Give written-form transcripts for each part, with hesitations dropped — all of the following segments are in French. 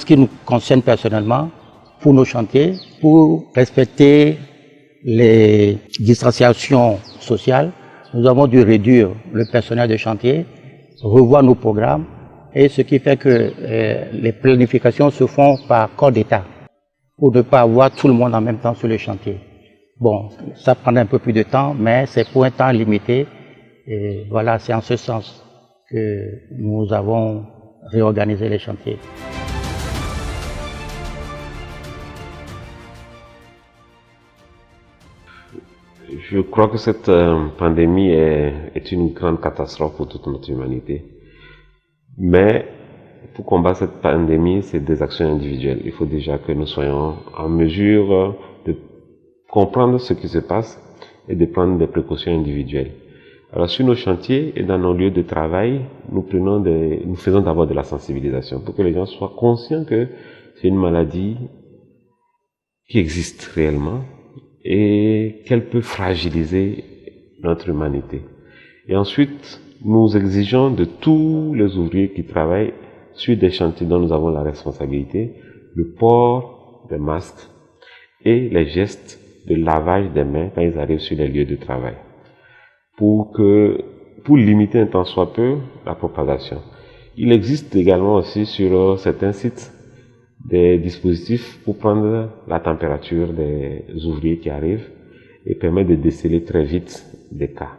Ce qui nous concerne personnellement, pour nos chantiers, pour respecter les distanciations sociales, nous avons dû réduire le personnel de chantier, revoir nos programmes, et ce qui fait que les planifications se font par corps d'État, pour ne pas avoir tout le monde en même temps sur le chantier. Bon, ça prend un peu plus de temps, mais c'est pour un temps limité. Et voilà, c'est en ce sens que nous avons réorganisé les chantiers. Je crois que cette pandémie est une grande catastrophe pour toute notre humanité. Mais pour combattre cette pandémie, c'est des actions individuelles. Il faut déjà que nous soyons en mesure de comprendre ce qui se passe et de prendre des précautions individuelles. Alors sur nos chantiers et dans nos lieux de travail, nous faisons d'abord de la sensibilisation pour que les gens soient conscients que c'est une maladie qui existe réellement et qu'elle peut fragiliser notre humanité. Et ensuite, nous exigeons de tous les ouvriers qui travaillent sur des chantiers dont nous avons la responsabilité, le port des masques et les gestes de lavage des mains quand ils arrivent sur les lieux de travail, pour limiter un tant soit peu la propagation. Il existe également aussi sur certains sites des dispositifs pour prendre la température des ouvriers qui arrivent et permettre de déceler très vite des cas.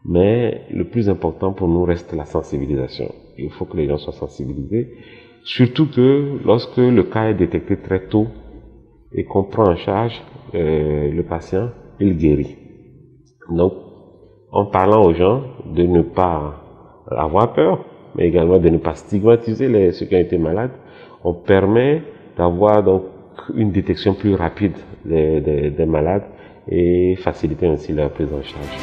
Mais le plus important pour nous reste la sensibilisation. Il faut que les gens soient sensibilisés, surtout que lorsque le cas est détecté très tôt et qu'on prend en charge le patient, il guérit. Donc, en parlant aux gens de ne pas avoir peur, mais également de ne pas stigmatiser ceux qui ont été malades, on permet d'avoir donc une détection plus rapide des malades et faciliter ainsi leur prise en charge.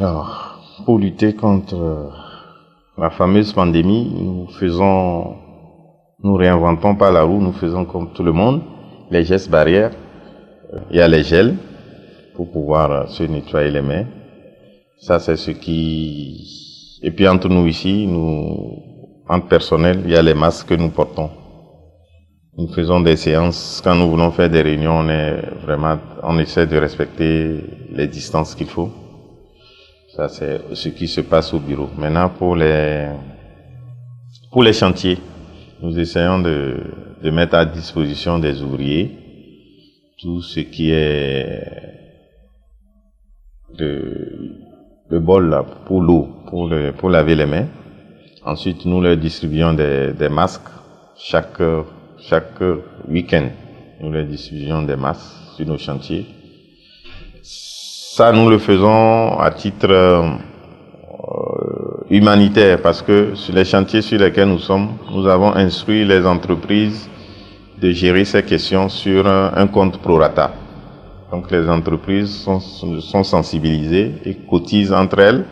Alors, pour lutter contre la fameuse pandémie, nous réinventons pas la roue, nous faisons comme tout le monde, les gestes barrières. Il y a les gels pour pouvoir se nettoyer les mains. Ça, c'est ce qui... Et puis entre nous ici, entre personnel, il y a les masques que nous portons. Nous faisons des séances. Quand nous voulons faire des réunions, on essaie de respecter les distances qu'il faut. Ça, c'est ce qui se passe au bureau. Maintenant, pour les chantiers, nous essayons de mettre à disposition des ouvriers tout ce qui est le bol là, pour l'eau, pour laver les mains. Ensuite, nous leur distribuons des masques chaque week-end. Nous leur distribuons des masques sur nos chantiers. Ça, nous le faisons à titre humanitaire parce que sur les chantiers sur lesquels nous sommes, nous avons instruit les entreprises de gérer ces questions sur un compte pro rata. Donc les entreprises sont sensibilisées et cotisent entre elles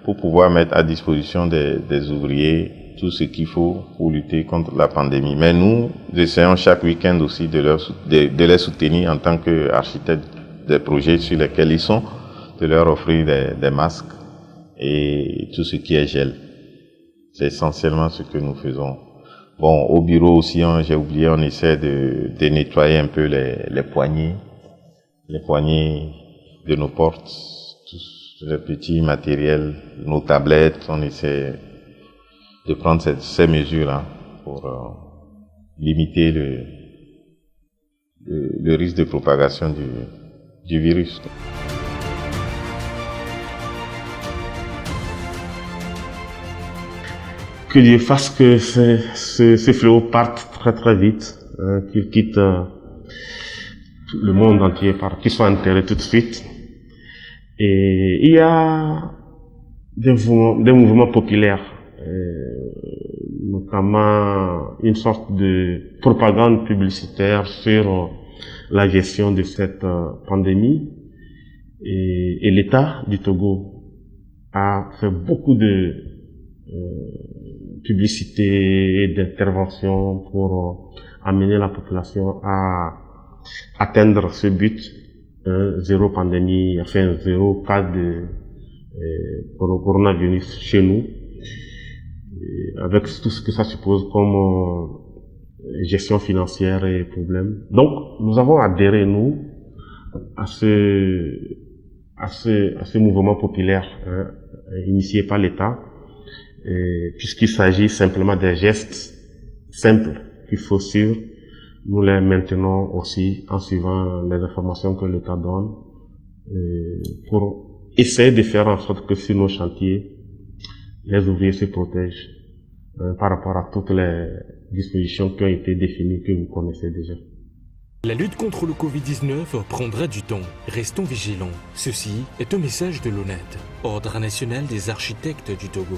pour pouvoir mettre à disposition des ouvriers tout ce qu'il faut pour lutter contre la pandémie. Mais nous essayons chaque week-end aussi de les soutenir en tant qu'architectes des projets sur lesquels ils sont, de leur offrir des masques et tout ce qui est gel. C'est essentiellement ce que nous faisons. Bon, au bureau aussi, j'ai oublié, on essaie de nettoyer un peu les poignées de nos portes, tous les petits matériels, nos tablettes, on essaie de prendre ces mesures-là pour limiter le risque de propagation du virus. Que Dieu fasse que ce fléau parte très très vite, qu'il quitte le monde entier, qu'il soit enterré tout de suite. Et il y a des mouvements populaires, notamment une sorte de propagande publicitaire sur la gestion de cette pandémie. Et l'État du Togo a fait beaucoup de publicité et d'intervention pour amener la population à atteindre ce but zéro pandémie, enfin zéro cas de coronavirus chez nous, avec tout ce que ça suppose comme gestion financière et problèmes. Donc, nous avons adhéré, nous, à ce mouvement populaire initié par l'État, puisqu'il s'agit simplement des gestes simples qu'il faut suivre. Nous les maintenons aussi en suivant les informations que l'État donne pour essayer de faire en sorte que sur nos chantiers, les ouvriers se protègent par rapport à toutes les dispositions qui ont été définies, que vous connaissez déjà. La lutte contre le Covid-19 prendra du temps. Restons vigilants. Ceci est un message de l'ONAT, Ordre national des architectes du Togo.